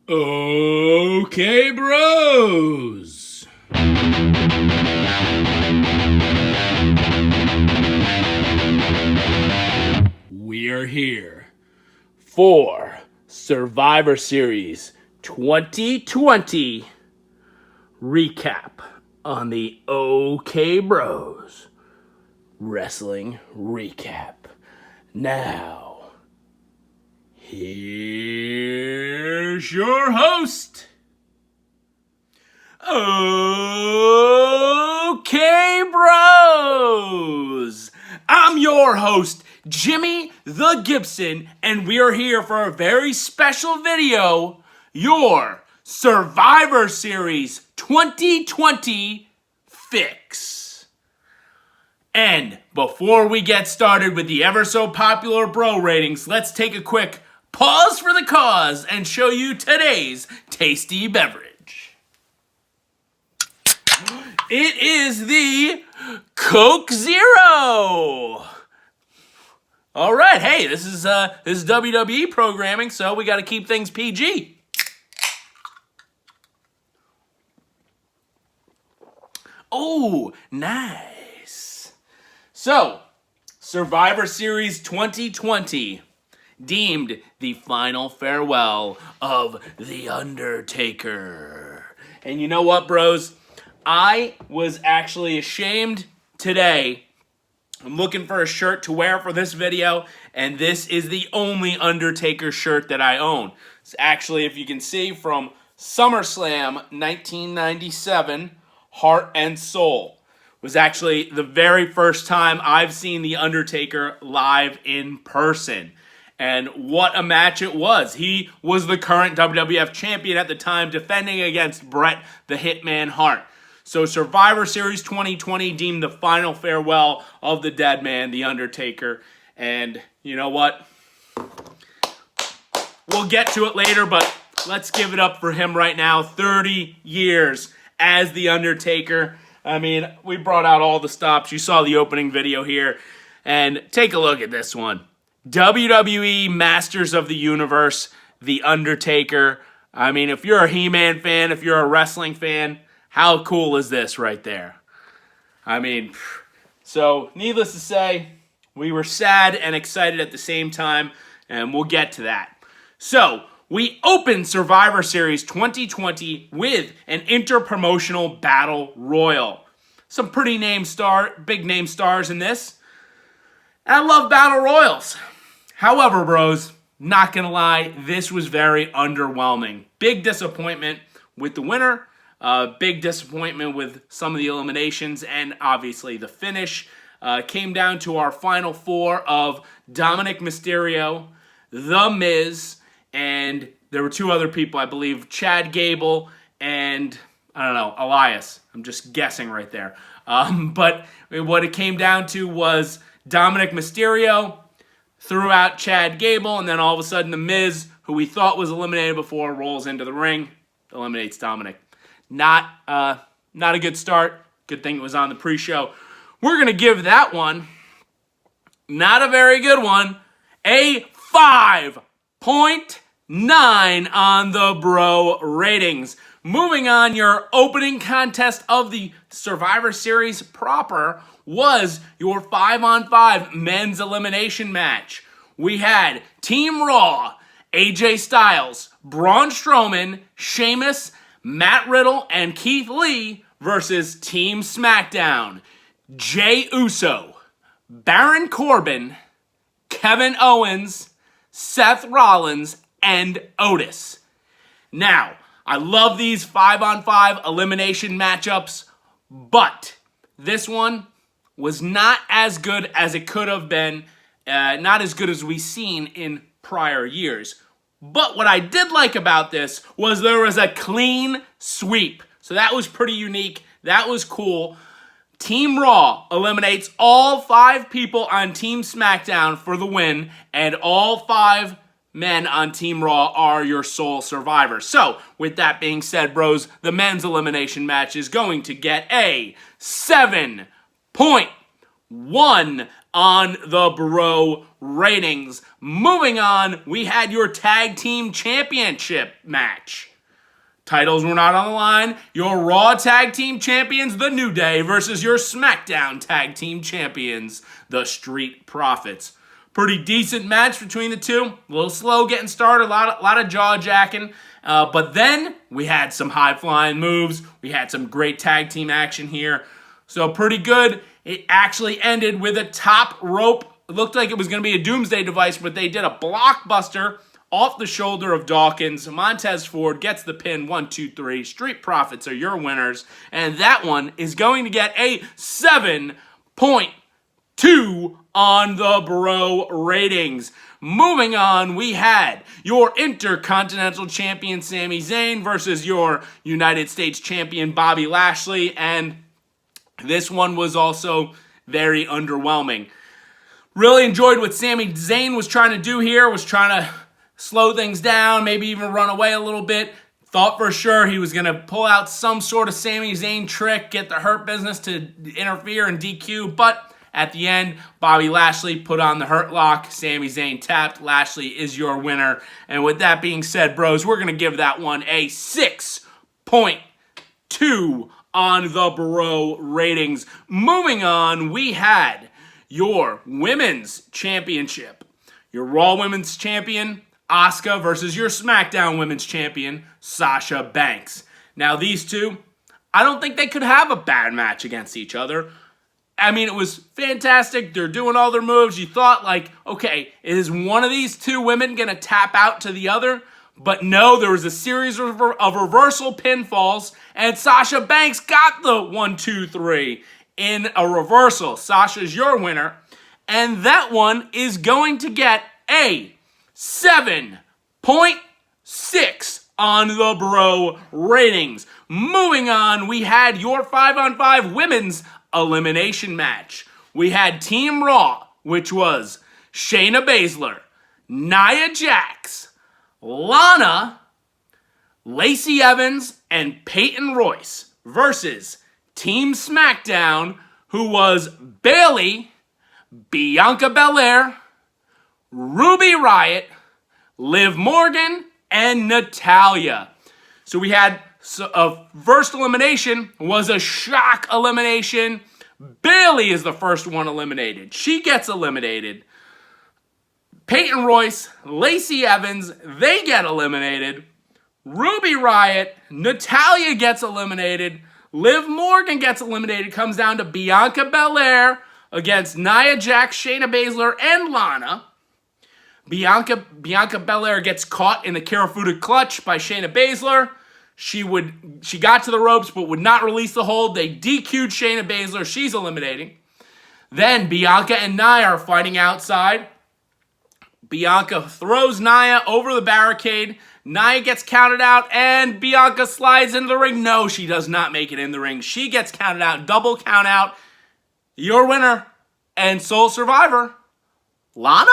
Okay, bros. We are here for Survivor Series 2020 recap on the OK Bros Wrestling Recap. Now, here's your host. Okay, bros. I'm your host, Jimmy the Gibson, and we are here for a very special video, your Survivor Series 2020 Fix. And before we get started with the ever so popular bro ratings, let's take a quick pause for the cause and show you today's tasty beverage. It is the Coke Zero. All right, hey, this is WWE programming, so we got to keep things PG. Oh, nice. So, Survivor Series 2020 deemed the final farewell of The Undertaker. And you know what, bros? I was actually ashamed today. I'm looking for a shirt to wear for this video, and this is the only Undertaker shirt that I own. It's actually, if you can see, from SummerSlam 1997, Heart and Soul. It was actually the very first time I've seen The Undertaker live in person. And what a match it was. He was the current WWF champion at the time, defending against Bret the Hitman Hart. So Survivor Series 2020 deemed the final farewell of the dead man, The Undertaker. And you know what? We'll get to it later, but let's give it up for him right now. 30 years as The Undertaker. I mean, we brought out all the stops. You saw the opening video here. And take a look at this one. WWE Masters of the Universe, The Undertaker. I mean, if you're a He-Man fan, if you're a wrestling fan, how cool is this right there? I mean, so needless to say, we were sad and excited at the same time, and we'll get to that. So, we opened Survivor Series 2020 with an interpromotional battle royal. Some pretty big name stars in this. And I love battle royals. However, bros, not gonna lie, this was very underwhelming. Big disappointment with the winner. Big disappointment with some of the eliminations, and obviously the finish. Came down to our final four of Dominic Mysterio, The Miz, and there were two other people, I believe, Chad Gable and, I don't know, Elias. I'm just guessing right there. But what it came down to was Dominic Mysterio threw out Chad Gable, and then all of a sudden The Miz, who we thought was eliminated before, rolls into the ring, eliminates Dominic. Not a good start. Good thing it was on the pre-show. We're going to give that one, not a very good one, a 5.9 on the bro ratings. Moving on, your opening contest of the Survivor Series proper was your 5-on-5 men's elimination match. We had Team Raw, AJ Styles, Braun Strowman, Sheamus, Matt Riddle, and Keith Lee versus Team SmackDown. Jey Uso, Baron Corbin, Kevin Owens, Seth Rollins, and Otis. Now, I love these 5-on-5 elimination matchups, but this one was not as good as it could have been, not as good as we've seen in prior years. But what I did like about this was there was a clean sweep. So that was pretty unique. That was cool. Team Raw eliminates all 5 people on Team SmackDown for the win, and all 5 men on Team Raw are your sole survivors. So, with that being said, bros, the men's elimination match is going to get a 7.1 on the Bro ratings. Moving on, we had your tag team championship match. Titles were not on the line. Your Raw Tag Team Champions, The New Day, versus your SmackDown Tag Team Champions, The Street Profits. Pretty decent match between the two. A little slow getting started, a lot of jaw-jacking. But then we had some high-flying moves. We had some great tag team action here. So pretty good. It actually ended with a top rope. It looked like it was going to be a doomsday device, but they did a blockbuster off the shoulder of Dawkins. Montez Ford gets the pin. 1, 2, 3. Street Profits are your winners. And that one is going to get a 7.2 on the Bro ratings. Moving on, we had your Intercontinental Champion Sami Zayn versus your United States Champion Bobby Lashley. And this one was also very underwhelming. Really enjoyed what Sami Zayn was trying to do here. Was trying to slow things down, maybe even run away a little bit. Thought for sure he was going to pull out some sort of Sami Zayn trick, get the Hurt Business to interfere and DQ, but at the end, Bobby Lashley put on the Hurt Lock. Sami Zayn tapped. Lashley is your winner. And with that being said, bros, we're going to give that one a 6.2 on the Bro ratings. Moving on, we had your Women's Championship. Your Raw Women's Champion, Asuka, versus your SmackDown Women's Champion, Sasha Banks. Now, these two, I don't think they could have a bad match against each other. I mean, it was fantastic. They're doing all their moves. You thought, like, okay, is one of these two women going to tap out to the other? But no, there was a series of reversal pinfalls, and Sasha Banks got the 1, 2, 3 in a reversal. Sasha's your winner. And that one is going to get a 7.6 on the Bro ratings. Moving on, we had your 5-on-5 women's elimination match. We had Team Raw, which was Shayna Baszler, Nia Jax, Lana, Lacey Evans, and Peyton Royce versus Team SmackDown, who was Bayley, Bianca Belair, Ruby Riott, Liv Morgan, and Natalya. So we had a first elimination was a shock elimination. Bayley is the first one eliminated. She gets eliminated. Peyton Royce, Lacey Evans, they get eliminated. Ruby Riott, Natalya gets eliminated. Liv Morgan gets eliminated. Comes down to Bianca Belair against Nia Jax, Shayna Baszler, and Lana. Bianca Belair gets caught in the Kirifuda clutch by Shayna Baszler. She got to the ropes but would not release the hold. They DQ'd Shayna Baszler. She's eliminating. Then Bianca and Nia are fighting outside. Bianca throws Nia over the barricade. Nia gets counted out, and Bianca slides into the ring. No, she does not make it in the ring. She gets counted out. Double count out. Your winner and sole survivor, Lana?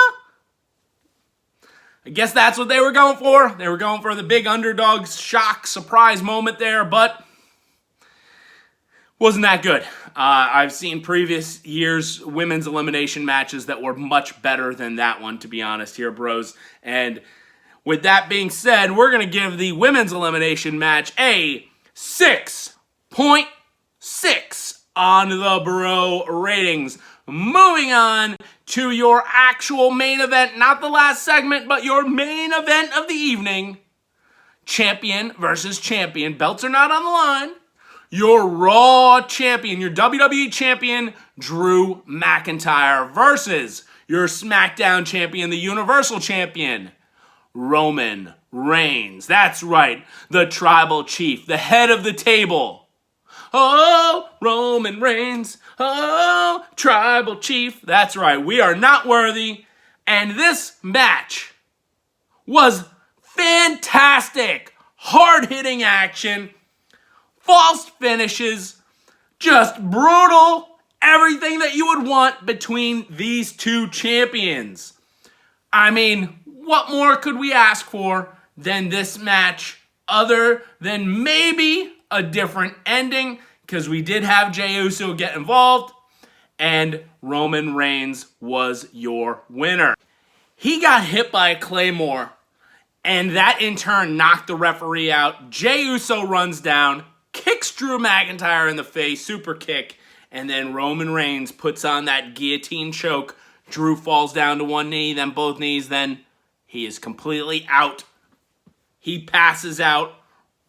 I guess that's what they were going for. They were going for the big underdog shock surprise moment there, but wasn't that good. I've seen previous years' women's elimination matches that were much better than that one, to be honest here, bros. And with that being said, we're going to give the women's elimination match a 6.6 on the Bro ratings. Moving on to your actual main event, not the last segment, but your main event of the evening. Champion versus champion. Belts are not on the line. Your Raw champion, your WWE champion, Drew McIntyre, versus your SmackDown champion, the Universal champion, Roman Reigns. That's right, the tribal chief, the head of the table. Oh, Roman Reigns. Oh, tribal chief. That's right, we are not worthy. And this match was fantastic. Hard-hitting action. False finishes. Just brutal. Everything that you would want between these two champions. I mean, what more could we ask for than this match, other than maybe a different ending, because we did have Jey Uso get involved, and Roman Reigns was your winner. He got hit by a Claymore, and that in turn knocked the referee out. Jey Uso runs down, kicks Drew McIntyre in the face, super kick, and then Roman Reigns puts on that guillotine choke. Drew falls down to one knee, then both knees, then he is completely out. He passes out.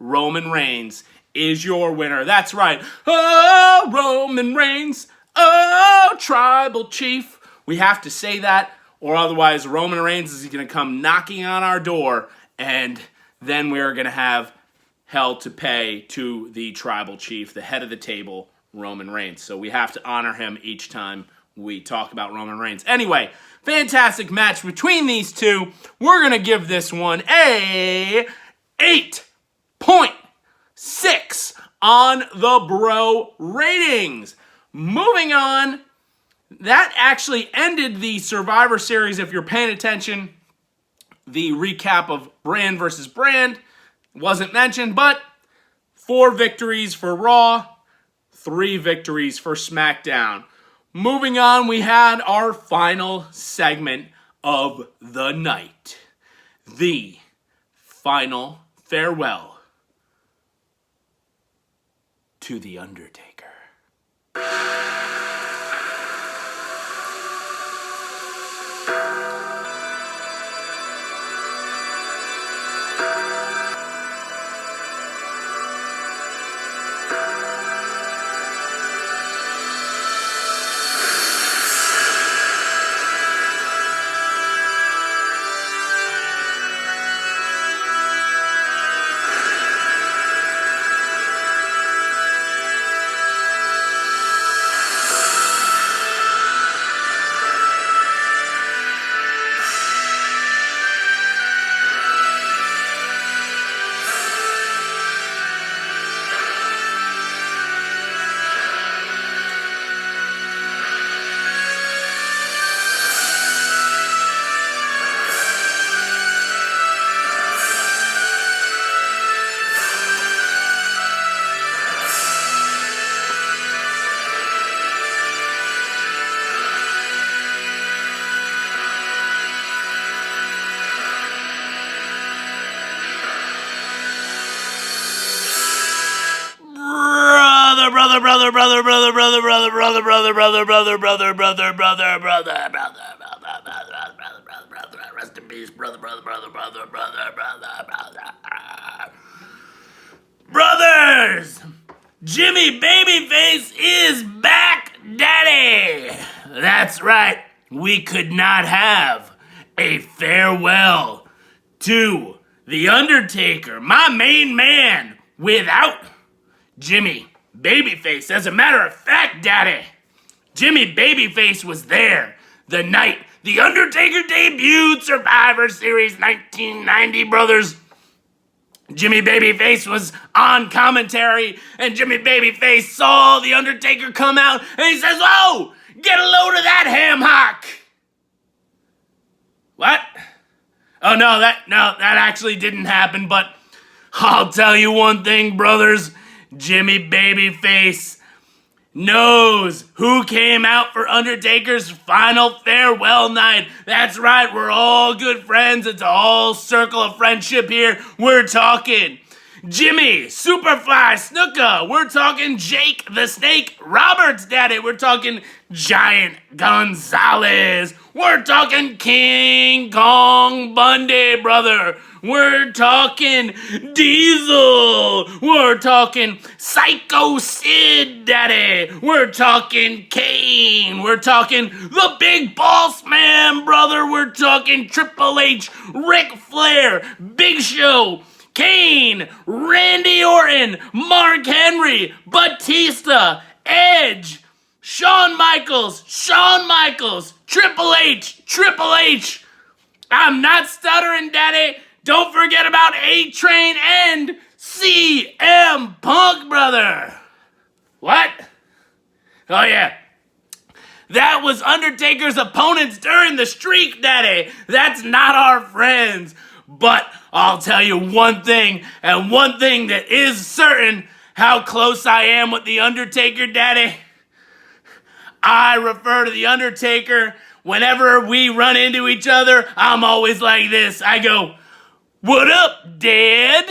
Roman Reigns is your winner. That's right. Oh, Roman Reigns. Oh, Tribal Chief. We have to say that, or otherwise Roman Reigns is going to come knocking on our door, and then we're going to have hell to pay to the Tribal Chief, the head of the table, Roman Reigns. So we have to honor him each time we talk about Roman Reigns. Anyway, fantastic match between these two. We're going to give this one a 8.6 on the bro ratings. Moving on, that actually ended the Survivor Series. If you're paying attention, the recap of brand versus brand wasn't mentioned, but 4 victories for Raw, 3 victories for SmackDown. Moving on, we had our final segment of the night. The final farewell to The Undertaker. Rest in peace, brother. Brothers! Jimmy Babyface is back, daddy! That's right, we could not have a farewell to The Undertaker, my main man, without Jimmy Babyface. As a matter of fact, daddy, Jimmy Babyface was there the night The Undertaker debuted Survivor Series 1990, brothers. Jimmy Babyface was on commentary, and Jimmy Babyface saw The Undertaker come out, and he says, "Oh, get a load of that ham hock." What? Oh, no, that actually didn't happen, but I'll tell you one thing, brothers. Jimmy Babyface knows who came out for Undertaker's final farewell night. That's right, we're all good friends. It's a whole circle of friendship here. We're talking Jimmy Superfly Snuka. We're talking Jake the Snake Roberts, daddy. We're talking Giant Gonzalez. We're talking King Kong Bundy, brother. We're talking Diesel. We're talking Psycho Sid, daddy. We're talking Kane. We're talking the Big Boss Man, brother. We're talking Triple H, Ric Flair, Big Show, Kane, Randy Orton, Mark Henry, Batista, Edge, Shawn Michaels, Triple H. I'm not stuttering, daddy. Don't forget about A-Train and CM Punk, brother. What? Oh, yeah. That was Undertaker's opponents during the streak, daddy. That's not our friends. But I'll tell you one thing, and one thing that is certain, how close I am with The Undertaker, daddy. I refer to The Undertaker. Whenever we run into each other, I'm always like this. I go, "What up, Dad?"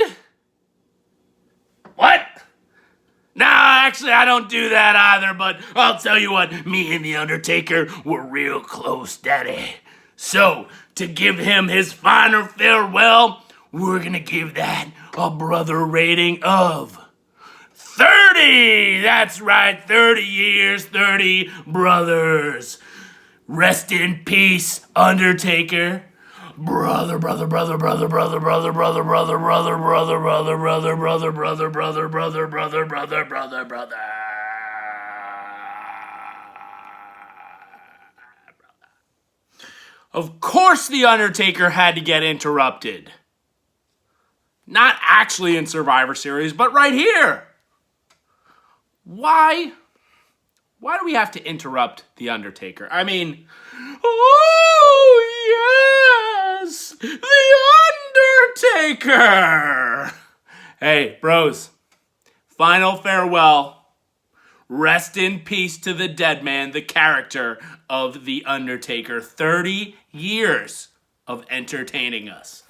What? Nah, actually, I don't do that either, but I'll tell you what, me and The Undertaker were real close, Daddy. So, to give him his final farewell, we're gonna give that a brother rating of 30! That's right, 30 years, 30 brothers. Rest in peace, Undertaker. Brother, brother, brother, brother, brother, brother, brother, brother, brother, brother, brother, brother, brother, brother, brother, brother, brother, brother, brother, brother. Of course The Undertaker had to get interrupted. Not actually in Survivor Series, but right here. Why? Why do we have to interrupt The Undertaker? I mean, oh yes, The Undertaker. Hey, bros, final farewell. Rest in peace to the dead man, the character of The Undertaker. 30 years of entertaining us.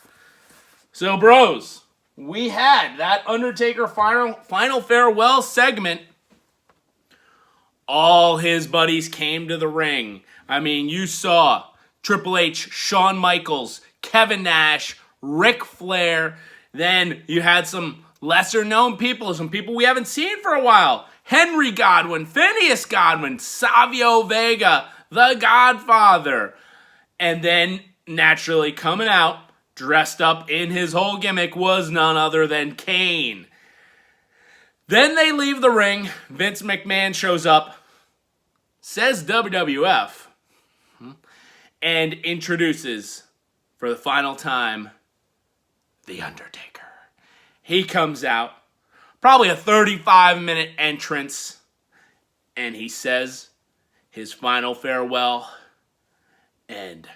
So, bros, we had that Undertaker final farewell segment. All his buddies came to the ring. I mean, you saw Triple H, Shawn Michaels, Kevin Nash, Ric Flair. Then you had some lesser-known people, some people we haven't seen for a while. Henry Godwinn, Phineas Godwinn, Savio Vega, The Godfather. And then, naturally, coming out, dressed up in his whole gimmick, was none other than Kane. Then they leave the ring. Vince McMahon shows up, says WWF, and introduces, for the final time, The Undertaker. He comes out, probably a 35-minute entrance, and he says his final farewell and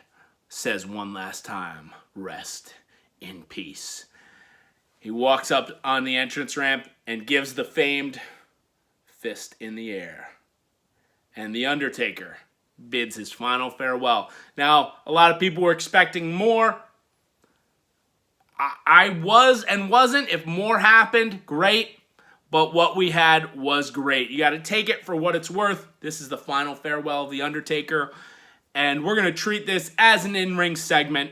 says one last time, rest in peace. He walks up on the entrance ramp and gives the famed fist in the air. And The Undertaker bids his final farewell. Now, a lot of people were expecting more. I was and wasn't. If more happened, great. But what we had was great. You got to take it for what it's worth. This is the final farewell of The Undertaker. And we're going to treat this as an in-ring segment.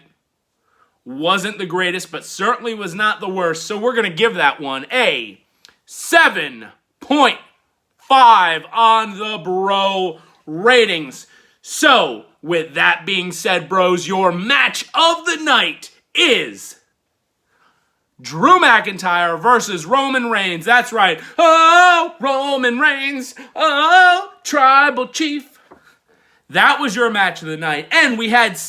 Wasn't the greatest, but certainly was not the worst. So we're going to give that one a 7.5 on the bro ratings. So, with that being said, bros, your match of the night is Drew McIntyre versus Roman Reigns. That's right. Oh, Roman Reigns. Oh, Tribal Chief. That was your match of the night. And we had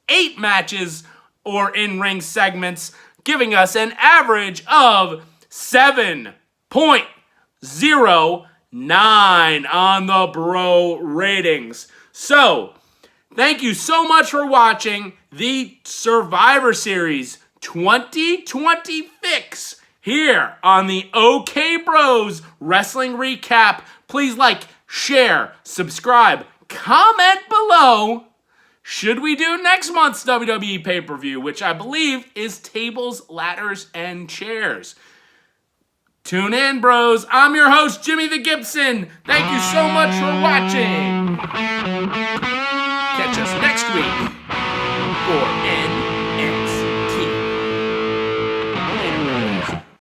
8 matches or in-ring segments, giving us an average of 7.09 on the bro ratings. So, thank you so much for watching the Survivor Series 2020 Fix here on the OK Bros Wrestling Recap. Please like, share, subscribe, comment below. Should we do next month's WWE pay-per-view, which I believe is Tables, Ladders, and Chairs? Tune in, bros. I'm your host, Jimmy the Gibson. Thank you so much for watching. Catch us next week for